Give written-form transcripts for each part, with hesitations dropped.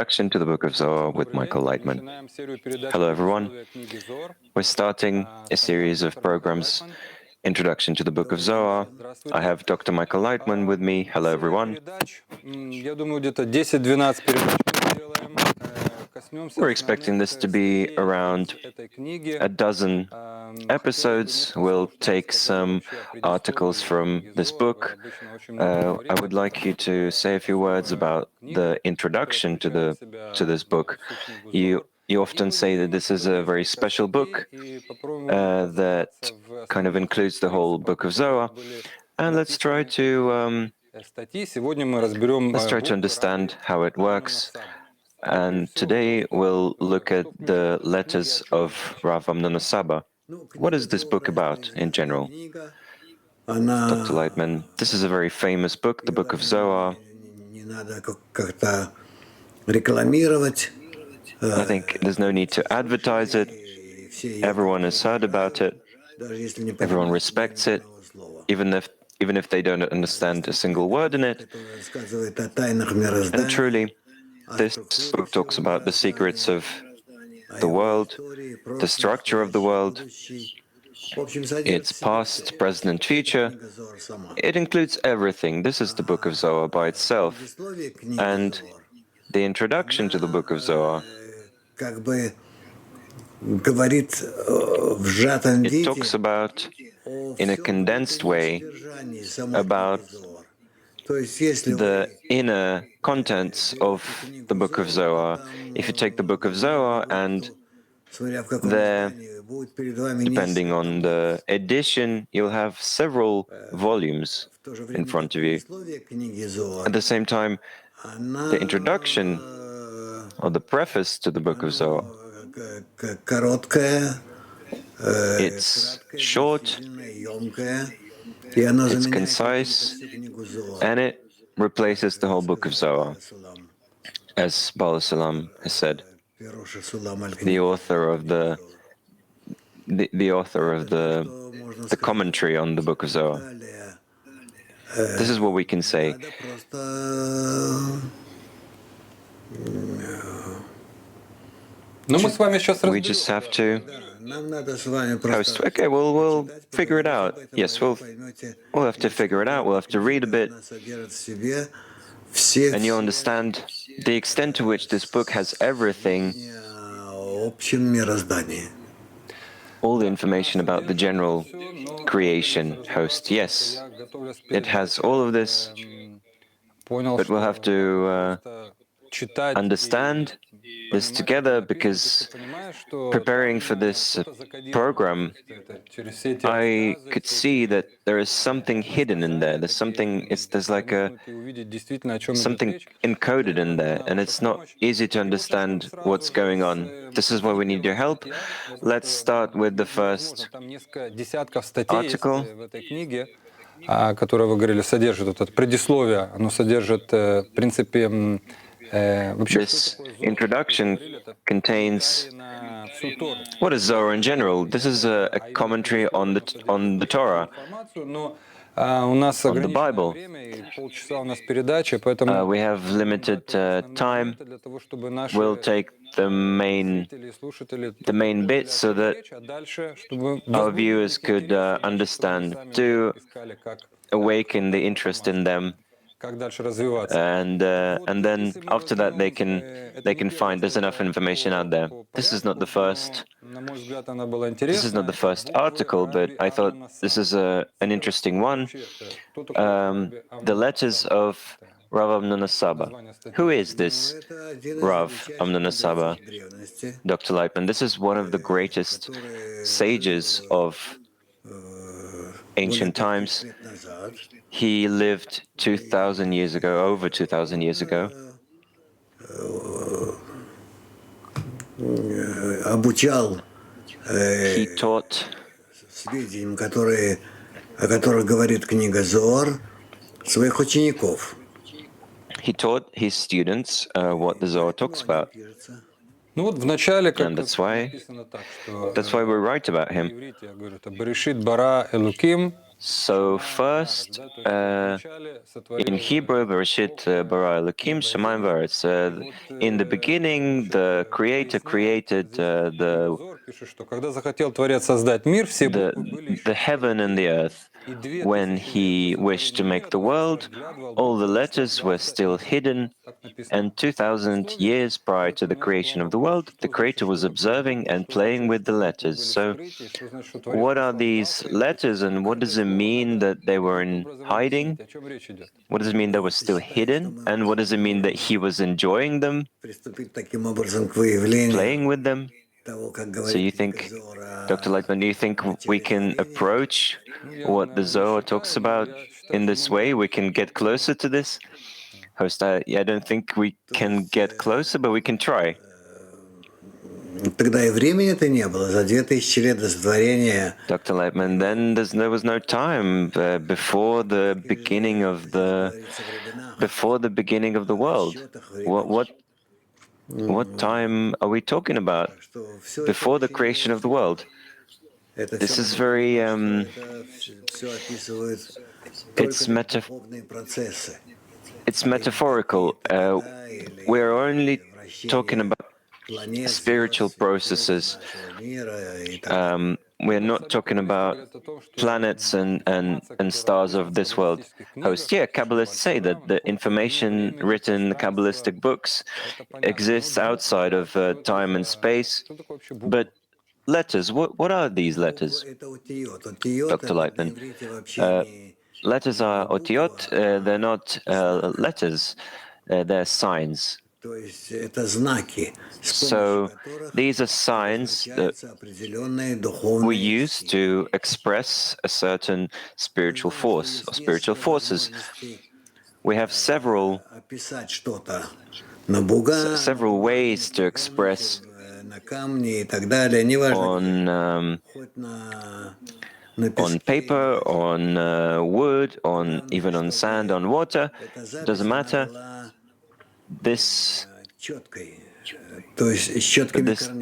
Introduction to the Book of Zohar with Michael Laitman. Hello everyone. We're starting a series of programs, Introduction to the Book of Zohar. I have Dr. Michael Laitman with me. Hello everyone. We're expecting this to be around a dozen episodes. We'll take some articles from this book. I would like you to say a few words about the introduction to this book. You often say that this is a very special book that kind of includes the whole Book of Zohar. And let's try to understand how it works. And today we'll look at the letters of Rav Hamnuna Saba. What is this book about in general? Dr. Laitman, this is a very famous book, the Book of Zohar. I think there's no need to advertise it. Everyone has heard about it. Everyone respects it, even if they don't understand a single word in it. And truly, this book talks about the secrets of the world, the structure of the world, its past, present, and future. It includes everything. This is the Book of Zohar by itself. And the introduction to the Book of Zohar, it talks about, in a condensed way, about the inner contents of the Book of Zohar. If you take the Book of Zohar and there, depending on the edition, you'll have several volumes in front of you. At the same time, the introduction or the preface to the Book of Zohar, it's short, it's concise, and it replaces the whole Book of Zohar. As Baal Salam has said, the author of the commentary on the Book of Zohar. This is what we can say. We just have to host. Okay, we'll figure it out. Yes, we'll have to figure it out. We'll have to read a bit, and you'll understand the extent to which this book has everything, all the information about the general creation host. Yes, it has all of this, but we'll have to understand this together, because preparing for this program, I could see that there is something hidden in there. There's something. There's like something encoded in there, and it's not easy to understand what's going on. This is why we need your help. Let's start with the first article. Которое вы говорили, содержит вот это предисловие, оно содержит, в принципе, This introduction contains what is Zohar in general. This is a commentary on the Torah, on the Bible. We have limited time. We'll take the main bits so that our viewers could understand, to awaken the interest in them. And then after that they can find there's enough information out there. This is not the first article, but I thought this is an interesting one. The letters of Rav Hamnuna Saba. Who is this Rav Hamnuna Saba? Dr. Laitman, this is one of the greatest sages of ancient times. He lived 2,000 years ago, over 2,000 years ago. He taught his students what the Zohar talks about. And that's why we write about him. So first, in Hebrew, Bereshit bara Elokim Shemayim v'aretz. In the beginning, the Creator created the heaven and the earth. When He wished to make the world, all the letters were still hidden, and 2,000 years prior to the creation of the world, the Creator was observing and playing with the letters. So, what are these letters, and what does it mean that they were in hiding? What does it mean they were still hidden? And what does it mean that He was enjoying them, playing with them? So you think, Dr. Laitman, do you think we can approach what the Zohar talks about in this way? We can get closer to this? Host, I don't think we can get closer, but we can try. Тогда и времени-то не было. За 2000 лет до сотворения. Dr. Laitman, then there was no time before the beginning of the world. What time are we talking about? Before the creation of the world. This is very it's metaphorical. We're only talking about spiritual processes. We're not talking about planets and stars of this world. Host, yeah, Kabbalists say that the information written in the Kabbalistic books exists outside of time and space. But letters, what are these letters, Dr. Laitman? Letters are Otiot, they're not letters, they're signs. So these are signs that we use to express a certain spiritual force or spiritual forces. We have several ways to express on paper, on wood, even on sand, on water. Doesn't matter. This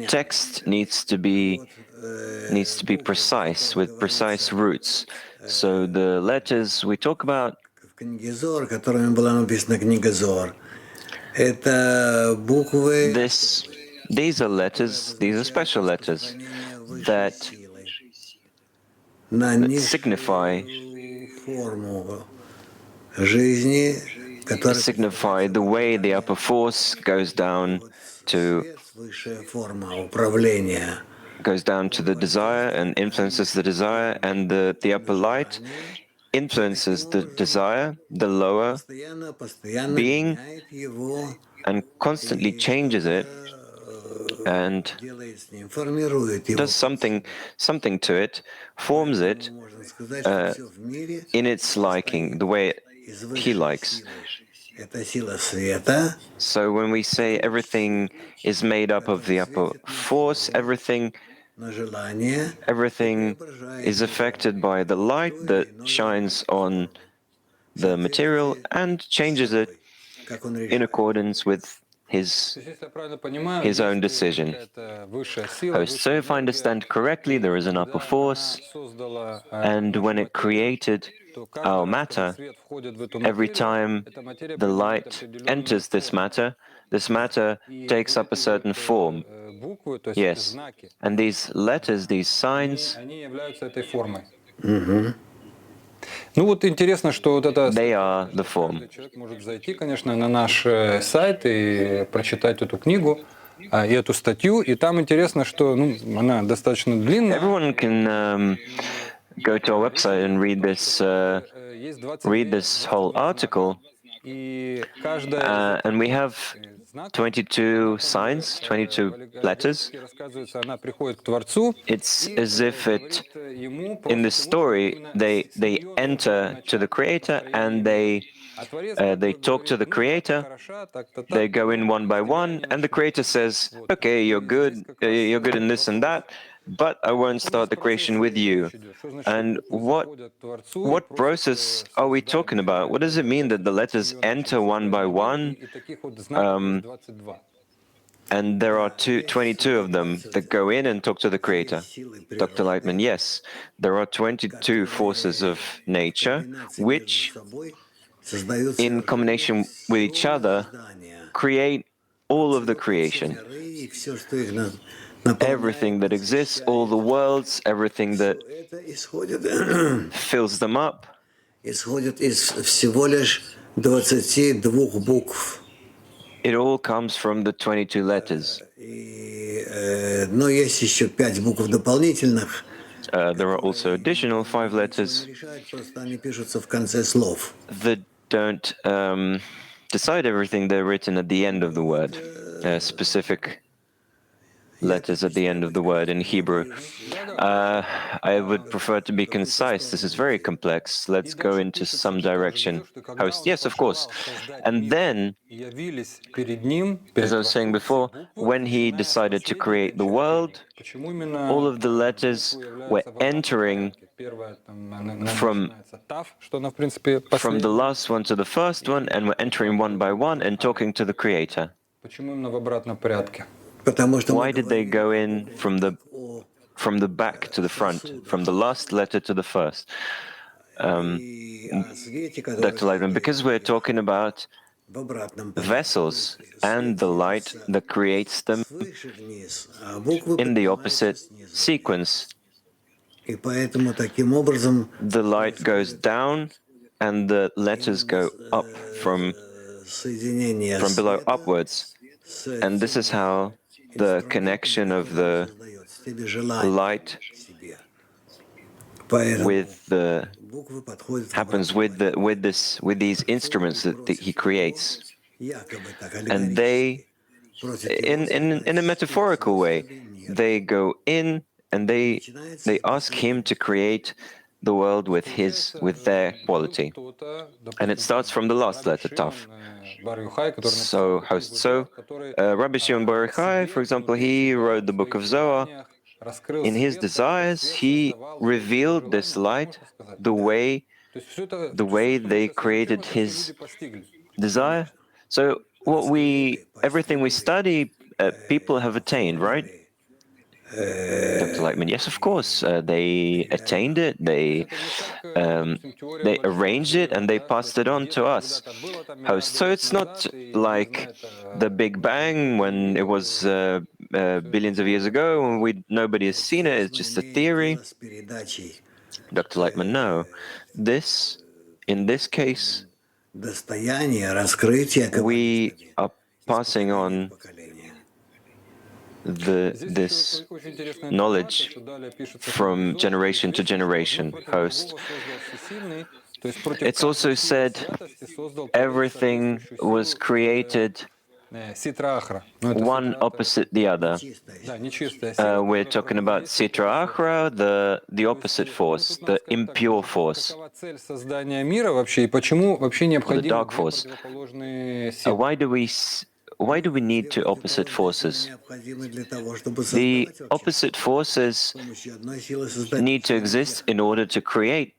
text needs to be precise, with precise roots. So the letters we talk about, these are letters, these are special letters that signify the way the upper force goes down to the desire and influences the desire, and the upper light influences the desire, the lower being, and constantly changes it and does something to it, forms it in its liking, the way He likes. So when we say everything is made up of the upper force, everything is affected by the light that shines on the material and changes it in accordance with his own decision. Host, so if I understand correctly, there is an upper force, and when it created our matter, every time the light enters this matter takes up a certain form. Yes, and these letters, these signs, they are the form. Человек может зайти, конечно, на наш сайт и прочитать эту книгу и эту статью, и там интересно, что она достаточно длинная. Everyone can go to our website and read this whole article. And we have 22 signs, 22 letters. It's as if in the story, they enter to the Creator and they talk to the Creator. They go in one by one, and the Creator says, "Okay, you're good in this and that, but I won't start the creation with you." And what process are we talking about? What does it mean that the letters enter one by one? And there are 22 of them that go in and talk to the Creator. Dr. Laitman, yes, there are 22 forces of nature which, in combination with each other, create all of the creation. Everything that exists, all the worlds, everything that fills them up. It all comes from the 22 letters. There are also additional 5 letters that don't decide everything. They're written at the end of the word, specific letters at the end of the word in Hebrew. I would prefer to be concise. This is very complex. Let's go into some direction. Host, yes, of course. And then, as I was saying before, when he decided to create the world, all of the letters were entering from the last one to the first one, and were entering one by one and talking to the Creator. Why did they go in from the back to the front, from the last letter to the first? Dr. Laitman, because we're talking about vessels and the light that creates them in the opposite sequence. The light goes down and the letters go up from below upwards. And this is how the connection of the light with the happens with these instruments that he creates, and they, in a metaphorical way, they go in and they ask him to create the world with their quality, and it starts from the last letter, Taf. So, Rabbi Shimon Bar Yochai, for example, he wrote the Book of Zohar. In his desires, he revealed this light the way they created his desire. So everything we study, people have attained, right? Dr. Laitman, yes, of course. They attained it, they arranged it, and they passed it on to us. Host. So it's not like the Big Bang when it was billions of years ago, and nobody has seen it. It's just a theory. Dr. Laitman, no. In this case, we are passing on this knowledge from generation to generation. Host. It's also said everything was created one opposite the other. We're talking about Sitra Achra, the opposite force, the impure force, the dark force. Why do we need two opposite forces? The opposite forces need to exist in order to create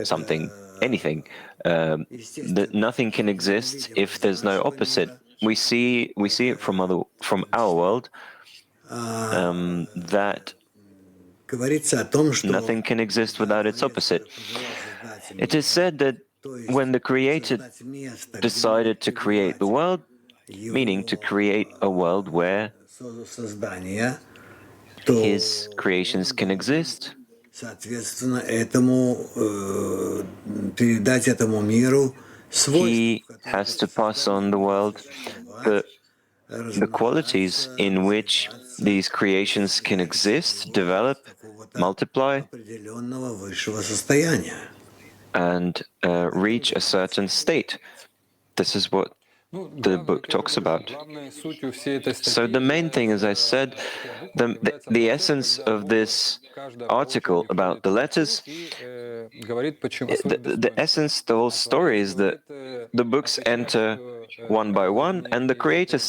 something, anything. Nothing can exist if there's no opposite. We see it from our world that nothing can exist without its opposite. It is said that when the Creator decided to create the world, meaning to create a world where his creations can exist, he has to pass on the world the qualities in which these creations can exist, develop, multiply, and reach a certain state. This is what the book talks about. So the main thing, as I said, the essence of this article about the letters, the essence, the whole story is that the books enter one by one, and the Creator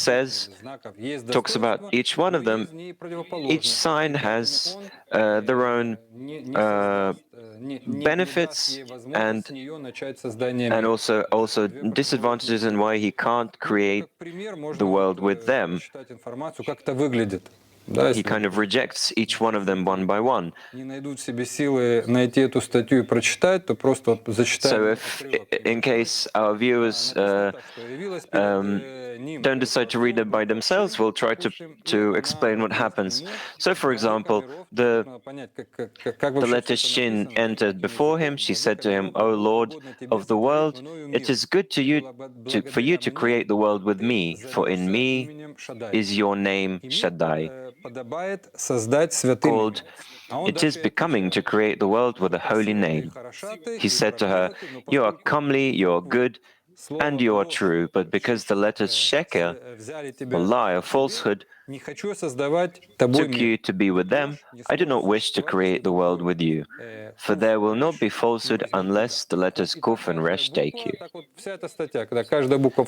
talks about each one of them. Each sign has their own benefits and also disadvantages, and why he can't create the world with them. He kind of rejects each one of them one by one. So if, in case our viewers don't decide to read it by themselves, we'll try to explain what happens. So, for example, the letter Shin entered before him. She said to him, "O Lord of the world, it is good for you to create the world with me, for in me is your name Shaddai, called it is becoming to create the world with a holy name." He said to her, "You are comely, you are good, and you are true, but because the letters sheker, or lie, or falsehood, took you to be with them, I do not wish to create the world with you. For there will not be falsehood unless the letters Kuf and Resh take you."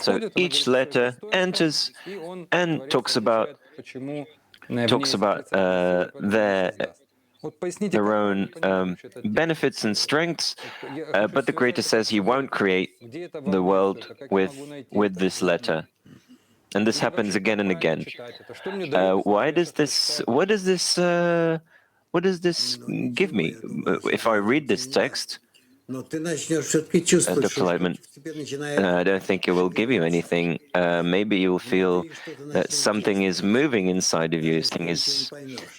So each letter enters and talks about their own benefits and strengths, but the Creator says he won't create the world with this letter. And this happens again and again. What does this give me? If I read this text, Dr. Laitman, I don't think it will give you anything. Maybe you'll feel that something is moving inside of you,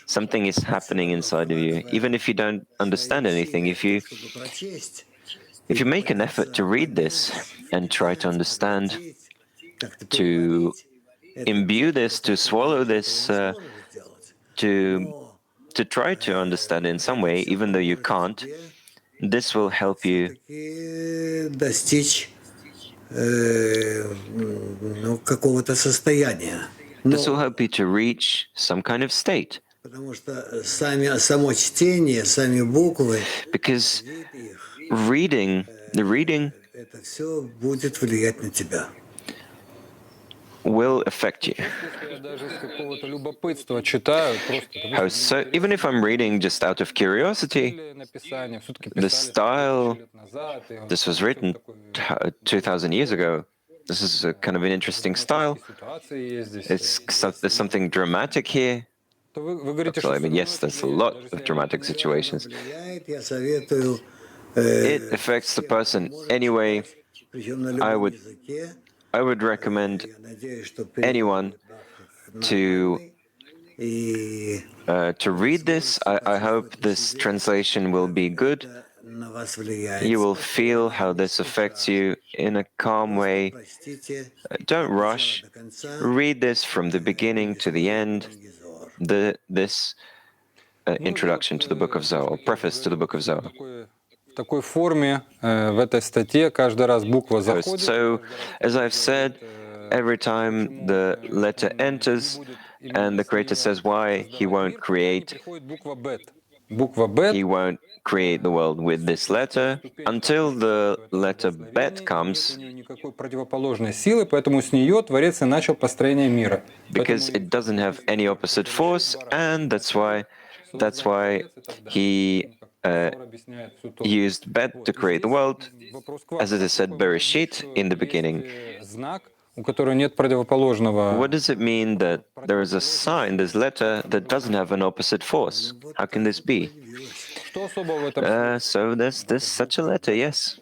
something is happening inside of you, even if you don't understand anything. If you make an effort to read this and try to understand, to imbue this, to swallow this, to try to understand in some way, even though you can't, this will help you this will help you to reach some kind of state. Because the reading will affect you. So even if I'm reading just out of curiosity, the style, this was written 2,000 years ago. This is a kind of an interesting style. There's something dramatic here. I mean, yes, there's a lot of dramatic situations. It affects the person anyway. I would recommend anyone to read this. I hope this translation will be good. You will feel how this affects you in a calm way. Don't rush. Read this from the beginning to the end. This introduction to the Book of Zohar, preface to the Book of Zohar. So, as I've said, every time the letter enters and the Creator says why he won't create the world with this letter until the letter Bet comes, because it doesn't have any opposite force, and that's why he used Bet to create the world, as it is said Bereshit in the beginning. What does it mean that there is a sign, this letter, that doesn't have an opposite force? How can this be? So there's such a letter, yes.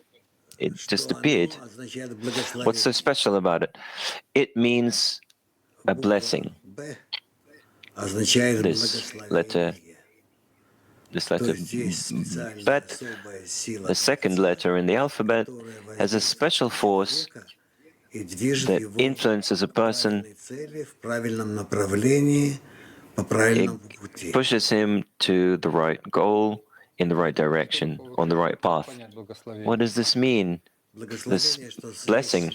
It just appeared. What's so special about it? It means a blessing. This letter Bet, the second letter in the alphabet, has a special force that influences a person. It pushes him to the right goal, in the right direction, on the right path. What does this mean? This blessing.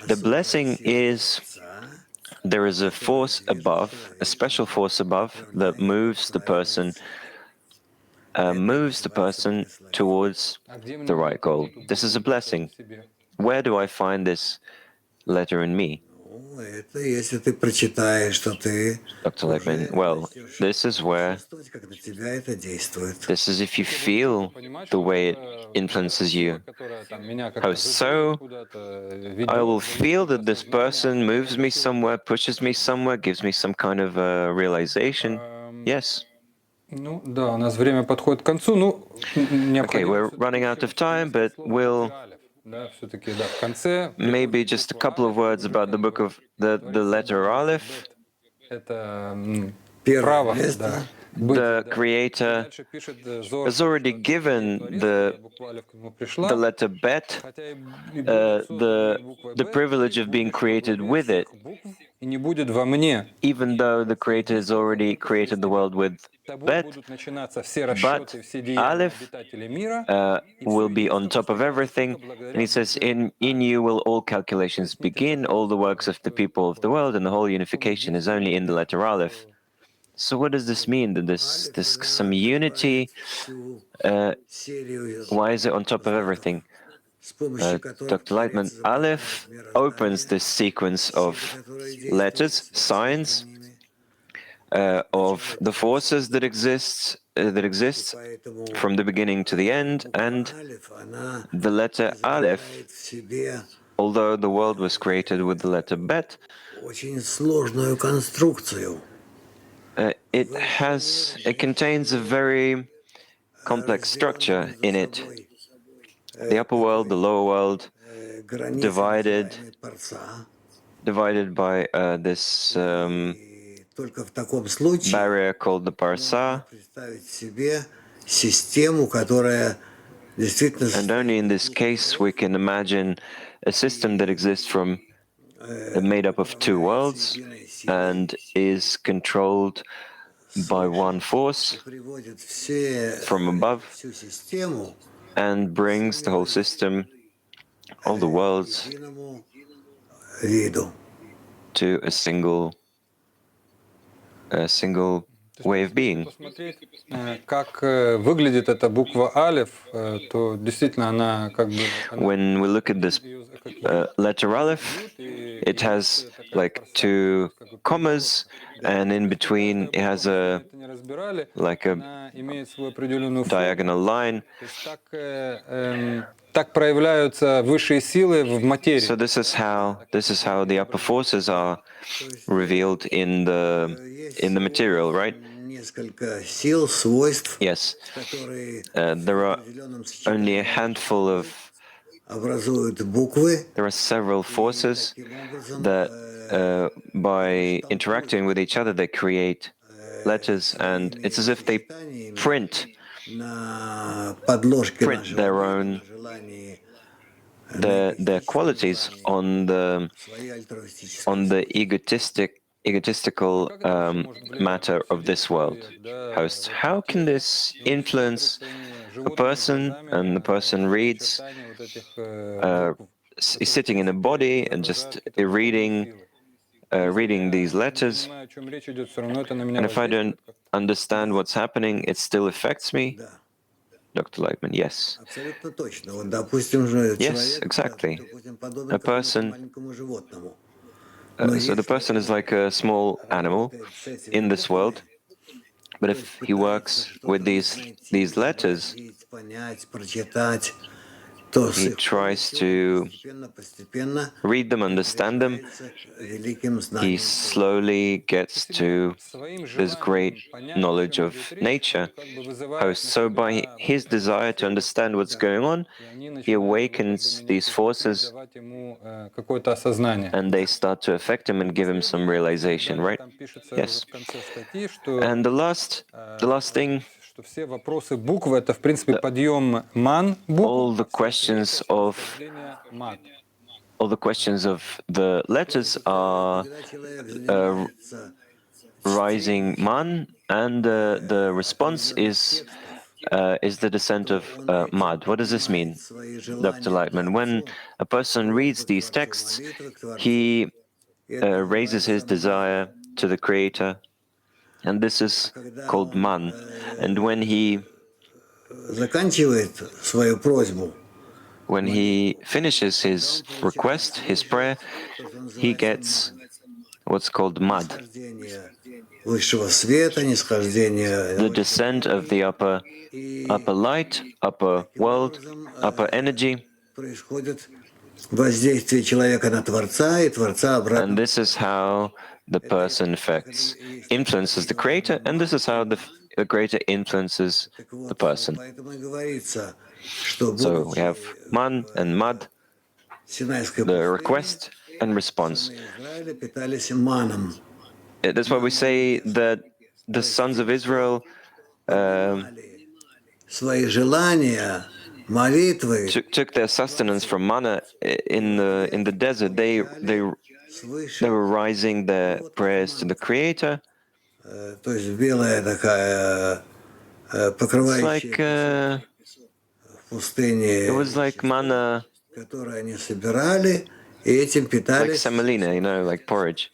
The blessing is there is a force above, a special force above, that moves the person towards the right goal. This is a blessing. Where do I find this letter in me. Ну, это если ты прочитаешь, что ты Dr. Laitman, уже well, начнешь this is where, чувствовать, как на тебя это действует. this is if you Я буду четко feel понимать, the что way it это influences сила, you. которая там меня как-то Host, выводит so куда-то, I will ведет, дает feel какое-то that this осознание, person moves me определенную силу. somewhere, pushes me somewhere, gives me some kind of realization. Yes. Ну да, у нас время подходит к концу. Ну, Okay, необходимо we're все-таки running out еще of time, несколько but слов о букве we'll Алеф. Да, все-таки, да, в конце maybe приходит just a буква couple of Алеф, и words уже about the как book бы of the творец letter символизирует Alef. это Первое право, да, место. быть, The да. И creator дальше пишет Зор, has что already ответил given Творец, когда буква Алеф к нему the пришла, letter Bet хотя и будут созданы буквой the Бет, privilege ты of being будешь во created главе with it, всех букв и не будет во мне. even though the creator has already created the world with Тобой Bet, будут начинаться все but расчеты, все деяния Aleph обитателей мира, и will все be on единство top of достигается everything. только And he благодаря says, букве in Алеф. you will all То calculations есть не begin, all the works of the такое people of the world, and the whole unification is only in the letter Aleph. что So what does this mean? That this some открывает unity? всю Uh, серию why is it on top of знаков, everything? с помощью которых Dr. Творец Laitman, изображает Aleph opens мироздание, this sequence силы, of которые действуют letters, вслед за signs, ними. of the forces that И exist поэтому from the beginning to the end, буква and Алеф, она the letter Aleph, изображает в себе although the world was created with the letter Bet, очень сложную конструкцию. it contains a very complex Разделенную structure между in it. собой The upper world, the такой lower world, границей, divided называемой парса. by this И только в таком случае barrier called the можно Parsa, представить себе систему, которая действительно and only состоит in из this двух case we миров can imagine a system that exists from made up of two управляется worlds единой силой and is controlled by one и force приводит from above всю систему, and всю brings the whole мировоззрение system, all the к worlds, единому виду. to a single То есть, way если of being. посмотреть, как выглядит эта буква Алеф, то действительно она как бы When we look at this letter Aleph, it has like two commas, and in between it has a это не разбирали, like a она имеет свою определенную форму. diagonal line. То есть так проявляются высшие силы в материи. So this is how the upper forces are revealed in the material, right? Несколько сил, свойств, Yes. которые There в are определенном only a сочетании между handful собой of образуют буквы, there are several и forces таким образом that by interacting with штампуют each other they create letters, and it's своими as if they сочетаниями print на подложке нашего their эго, own на желании, на their эгоистичном qualities желании, своей альтруистической on the сути. egotistical Как это вообще может влиять matter на of this психику world. человека, да, Host, в этом how can тексте? this И он смотрит influence своими a животными person, глазами and the person reads, очертания вот этих uh, букв, is которые, в sitting in a принципе, body and изображают just какие-то духовные reading силы. Если reading я these не letters, понимаю, о чем речь идет, все равно это на меня and if I don't воздействует как-то. understand what's happening, it still affects me. Да, Dr. Laitman, yes. абсолютно точно. Вот, допустим, же Yes, человек, exactly. допустим, подобен A какому-то person, маленькому животному. Но so the если person is он like a small animal работает с этими in this world, буквами, but то есть if he пытается works with что-то в них найти, these letters, сообразить, понять, прочитать, то с he их tries помощью to постепенно read them, understand them, приближается к великим he знаниям природы. slowly gets Действительно, to своим this great желанием понять, о knowledge чем идет of речь, он nature. как бы вызывает Host. на So by себя вот his этих высших desire to сил, understand what's going on, и они he начинают его как бы awakens менять these и чувствовать, forces, давать ему какое-то осознание. and they start to affect him И and give him some последнее, realization, далее right? там пишется уже Yes. в конце статьи, что, And the last thing, что все вопросы букв это в принципе the, подъем ман букв, all the а все остальные questions это of снисхождение мат. the То letters есть, are когда человек uh, занимается rising чтением man, and the response определенных текстов, is the descent то of он этим mad. What does this поднимает mean, свои Dr. желания к Laitman? When Творцу, a person reads просьбы к these Творцу, texts, молитвы к Творцу. he И это raises his называется ман. desire to the Creator, and this А is когда called man. And when he заканчивает свою просьбу, when he finishes his request, his prayer, he gets what's called mad, нисхождение высшего света, нисхождение the descent of the upper light, upper таким world, образом upper energy. происходит воздействие человека на Творца и Творца обратно. And this is how the person influences the Creator, and this is how the Creator influences Так the вот, person. поэтому и говорится, что So we have man and mad, Синайской the пустыне request and response. сыны Израиля питались маном. That's why we say that the sons of Israel Поднимали свои желания, молитвы took their sustenance from manna in the desert. They свыше. were rising their prayers to the Creator. То есть белая такая It's like покрывающая в пустыне, it was like manna, которое они собирали, и этим like питались. semolina, like porridge,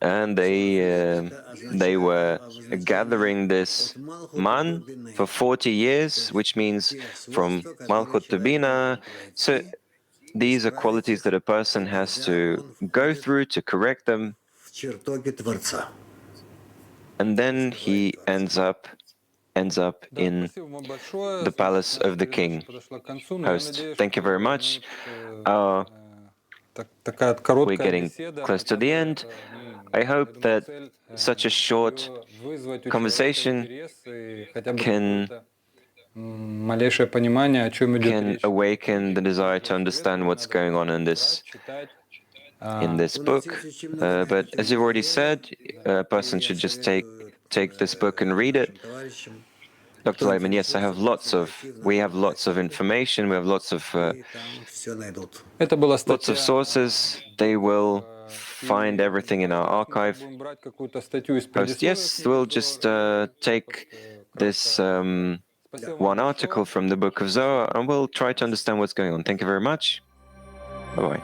and they were gathering this man for 40 years, which means from Malchut to Bina. So these are qualities that a person has to go through to correct them, В чертоге Творца. and then he ends up in the palace of the king. Host, thank you very much. We're getting close to the end. I hope that such a short conversation can awaken the desire to understand what's going on in this book. But as you've already said, a person should just take this book and read it. Dr. Laitman, yes, we have lots of information, we have lots of sources. They will find everything in our archive. Host, yes, we'll just take this one article from the Book of Zohar and we'll try to understand what's going on. Thank you very much. Bye-bye.